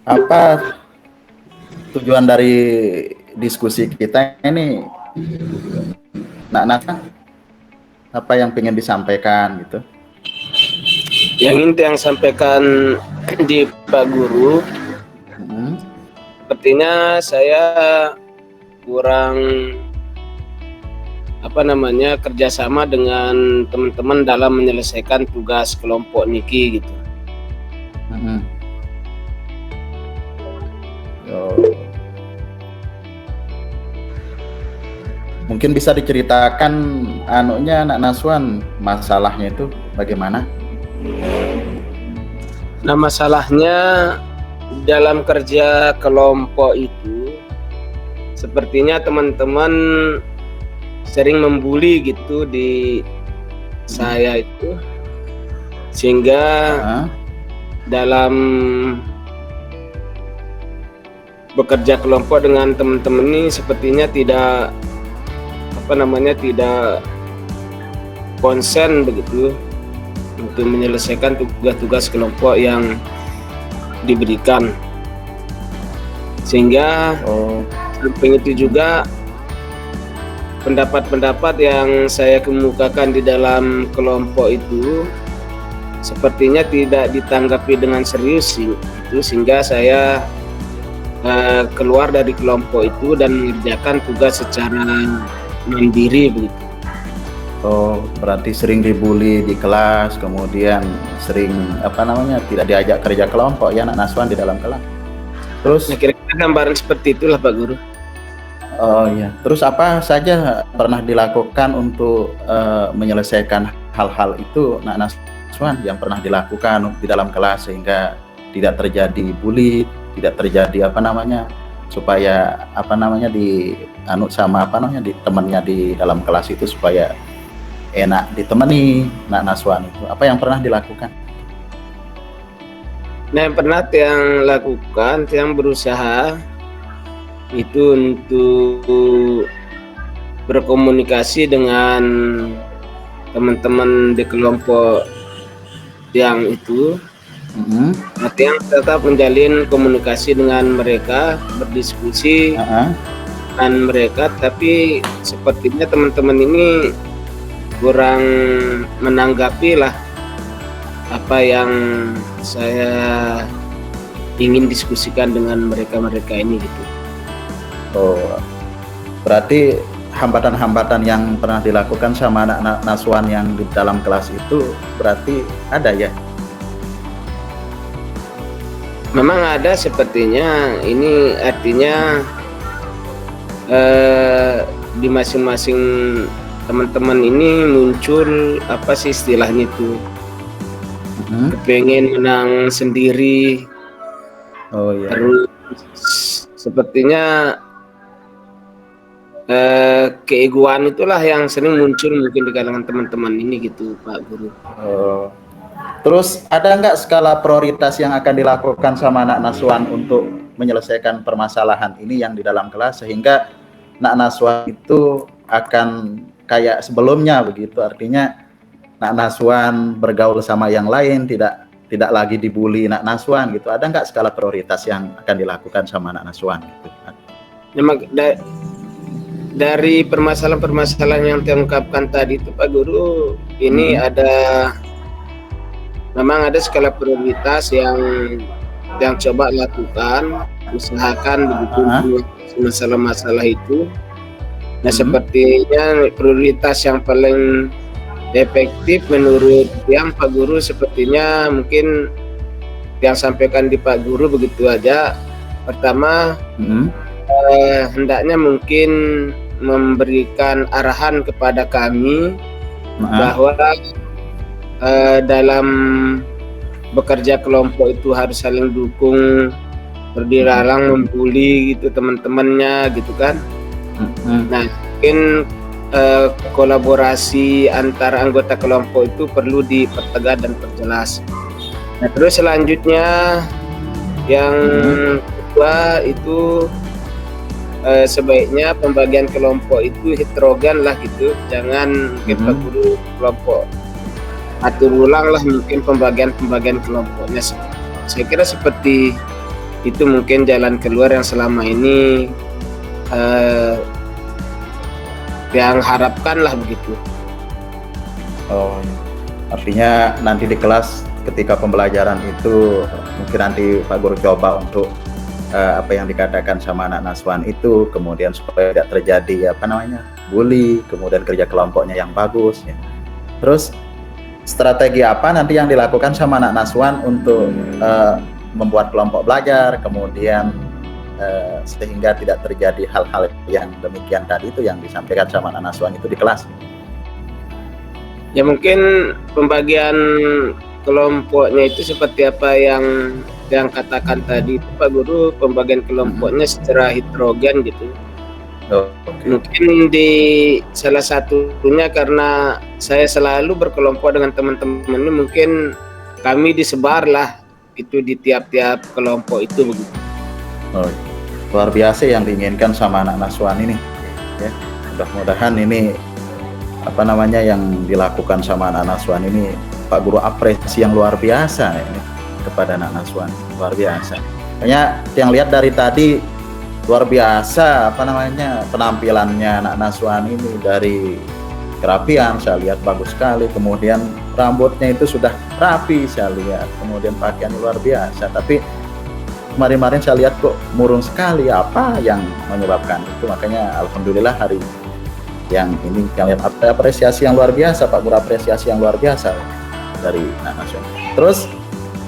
Apa tujuan dari diskusi kita ini? Nak apa yang pengen disampaikan gitu? Yang sampaikan di Pak Guru, sepertinya saya kurang kerjasama dengan teman-teman dalam menyelesaikan tugas kelompok Niki gitu. Mungkin bisa diceritakan Nak Naswan, masalahnya itu bagaimana? Nah, masalahnya dalam kerja kelompok itu sepertinya teman-teman sering membuli gitu di saya itu, sehingga dalam bekerja kelompok dengan teman-teman ini sepertinya tidak konsen begitu untuk menyelesaikan tugas-tugas kelompok yang diberikan, sehingga samping itu juga pendapat-pendapat yang saya kemukakan di dalam kelompok itu sepertinya tidak ditanggapi dengan serius itu, sehingga saya keluar dari kelompok itu dan mengerjakan tugas secara mandiri begitu. Berarti sering dibully di kelas, kemudian sering tidak diajak kerja kelompok ya Nak Naswan di dalam kelas. Terus kira-kira gambaran seperti itulah Pak Guru. Oh iya. Terus apa saja pernah dilakukan untuk menyelesaikan hal-hal itu Nak Naswan yang pernah dilakukan di dalam kelas sehingga tidak terjadi bully, tidak terjadi supaya di temannya di dalam kelas itu supaya enak ditemani Nak Naswan itu. Apa yang pernah dilakukan? Nah, yang pernah lakukan, yang berusaha itu untuk berkomunikasi dengan teman-teman di kelompok yang itu. Yang tetap menjalin komunikasi dengan mereka, berdiskusi dengan mereka, tapi sepertinya teman-teman ini kurang menanggapi lah apa yang saya ingin diskusikan dengan mereka ini gitu. Berarti hambatan-hambatan yang pernah dilakukan sama anak Naswan yang di dalam kelas itu berarti ada ya? Memang ada sepertinya. Ini artinya di masing-masing teman-teman ini muncul apa sih istilahnya itu, kepengen menang sendiri. Terus sepertinya keegoan itulah yang sering muncul mungkin di kalangan teman-teman ini gitu Pak Guru. Terus ada nggak skala prioritas yang akan dilakukan sama Nak Naswan untuk menyelesaikan permasalahan ini yang di dalam kelas sehingga Nak Naswan itu akan kayak sebelumnya begitu, artinya Nak Naswan bergaul sama yang lain, tidak lagi dibully Nak Naswan gitu. Ada nggak skala prioritas yang akan dilakukan sama Nak Naswan gitu? Memang dari permasalahan-permasalahan yang diungkapkan tadi itu Pak Guru, ini memang ada skala prioritas yang coba lakukan, usahakan begitu masalah-masalah itu. Nah, sepertinya prioritas yang paling efektif menurut yang Pak Guru sepertinya mungkin yang sampaikan di Pak Guru begitu aja. Pertama, hendaknya mungkin memberikan arahan kepada kami bahwa dalam bekerja kelompok itu harus saling dukung, berdilalang membuli gitu teman-temannya gitu kan. Nah, mungkin kolaborasi antara anggota kelompok itu perlu dipertegas dan perjelas. Nah, terus selanjutnya yang kedua itu sebaiknya pembagian kelompok itu heterogen lah gitu, jangan kita guru kelompok atur ulang lah mungkin pembagian kelompoknya. Saya kira seperti itu mungkin jalan keluar yang selama ini yang harapkan lah begitu. Oh, artinya nanti di kelas ketika pembelajaran itu mungkin nanti Pak Guru coba untuk apa yang dikatakan sama anak Naswan itu, kemudian supaya tidak terjadi bully, kemudian kerja kelompoknya yang bagus ya. Terus strategi apa nanti yang dilakukan sama anak Naswan untuk membuat kelompok belajar, kemudian sehingga tidak terjadi hal-hal yang demikian tadi itu yang disampaikan sama anak Naswan itu di kelas? Ya mungkin pembagian kelompoknya itu seperti apa yang katakan tadi itu Pak Guru, pembagian kelompoknya secara heterogen gitu. Okay. Mungkin di salah satunya karena saya selalu berkelompok dengan teman-teman ini, mungkin kami disebar lah itu di tiap-tiap kelompok itu begitu. Oh, luar biasa yang diinginkan sama anak Naswan ini ya. Mudah-mudahan ini yang dilakukan sama anak Naswan ini Pak Guru apresiasi yang luar biasa ini kepada anak Naswan, luar biasa. Kayaknya yang lihat dari tadi luar biasa penampilannya anak Naswan ini, dari kerapian saya lihat bagus sekali, kemudian rambutnya itu sudah rapi saya lihat, kemudian pakaian luar biasa. Tapi kemarin saya lihat kok murung sekali, apa yang menyebabkan itu? Makanya alhamdulillah hari yang ini yang lihat apresiasi yang luar biasa Pak Guru, apresiasi yang luar biasa dari anak Naswan. Terus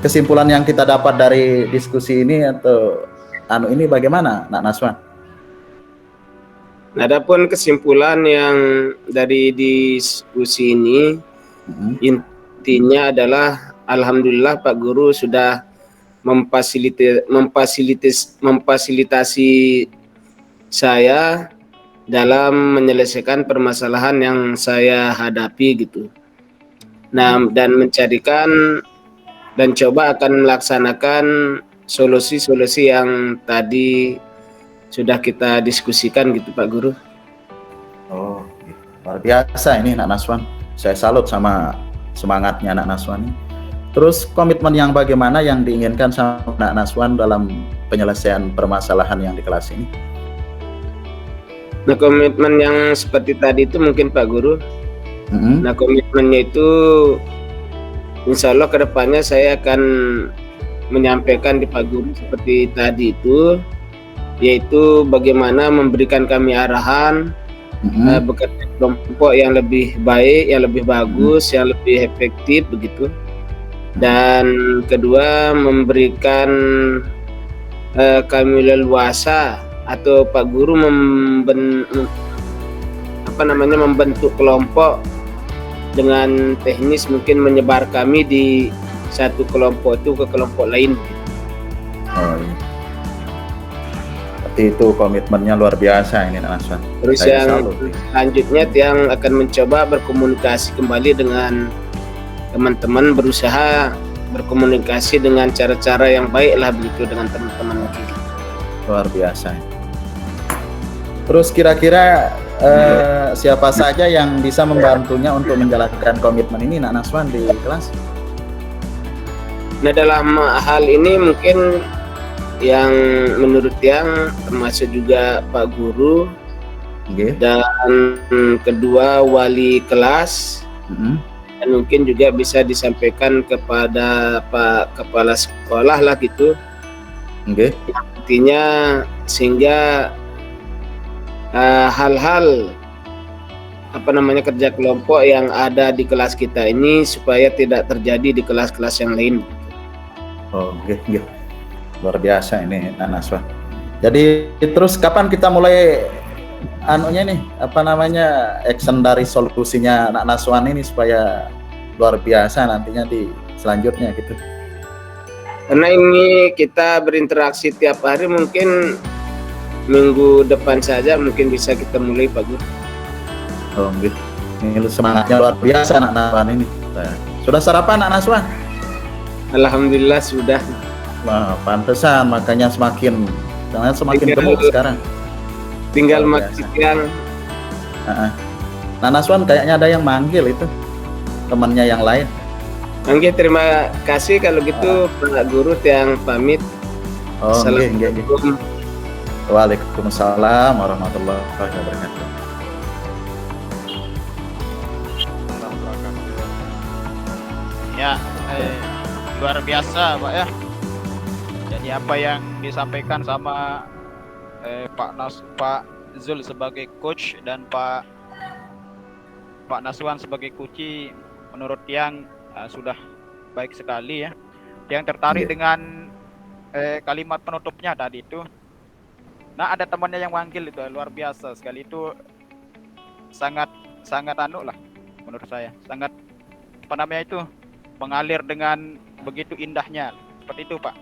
kesimpulan yang kita dapat dari diskusi ini atau ini bagaimana Nak Naswan? Nah, adapun kesimpulan yang dari diskusi ini, intinya adalah alhamdulillah Pak Guru sudah memfasilitasi saya dalam menyelesaikan permasalahan yang saya hadapi gitu. Nah, dan mencarikan dan coba akan melaksanakan solusi-solusi yang tadi sudah kita diskusikan gitu Pak Guru. Oh, luar biasa ini Nak Naswan. Saya salut sama semangatnya Nak Naswan. Terus komitmen yang bagaimana yang diinginkan sama Nak Naswan dalam penyelesaian permasalahan yang di kelas ini? Nah, komitmen yang seperti tadi itu mungkin Pak Guru. Nah, komitmennya itu insya Allah kedepannya saya akan menyampaikan di Pak Guru seperti tadi itu, yaitu bagaimana memberikan kami arahan bekerja kelompok yang lebih baik, yang lebih bagus, yang lebih efektif begitu. Dan kedua, memberikan kami leluasa atau Pak Guru membentuk kelompok dengan teknis, mungkin menyebar kami di satu kelompok itu ke kelompok lain. Oh, iya. Seperti itu komitmennya luar biasa ini Nak Naswan. Terus yang selanjutnya yang akan mencoba berkomunikasi kembali dengan teman-teman, berusaha berkomunikasi dengan cara-cara yang baik lah begitu dengan teman-teman kita. Luar biasa. Terus kira-kira siapa saja yang bisa membantunya untuk menjalankan komitmen ini Nak Naswan di kelas? Nah, dalam hal ini mungkin yang menurut yang termasuk juga Pak Guru, dan kedua wali kelas, dan mungkin juga bisa disampaikan kepada Pak Kepala Sekolah lah gitu. Artinya sehingga hal-hal kerja kelompok yang ada di kelas kita ini supaya tidak terjadi di kelas-kelas yang lain. Luar biasa ini Nak Naswan. Jadi terus kapan kita mulai action dari solusinya Nak Naswan ini supaya luar biasa nantinya di selanjutnya gitu? Karena ini kita berinteraksi tiap hari, mungkin minggu depan saja mungkin bisa kita mulai Pak Guru. Oh gitu. Ini semangatnya luar biasa Nak Naswan ini. Sudah sarapan Nak Naswan? Alhamdulillah sudah. Wah, pantesan makanya semakin gemuk sekarang. Tinggal makan siang. Nak Naswan kayaknya ada yang manggil itu temannya yang lain. Oke, terima kasih kalau gitu Pak Guru yang pamit. Oh, nggih, nggih, nggih. Assalamualaikum. Waalaikumsalam warahmatullahi wabarakatuh. Ya, luar biasa Pak ya. Jadi apa yang disampaikan sama Pak Zul sebagai coach dan Pak Naswan sebagai kunci, menurut Tiang sudah baik sekali ya. Yang tertarik Iya. dengan kalimat penutupnya tadi itu. Nah, ada temannya yang manggil itu luar biasa sekali, itu sangat anu lah menurut saya. Sangat apa namanya itu, mengalir dengan begitu indahnya. Seperti itu, Pak.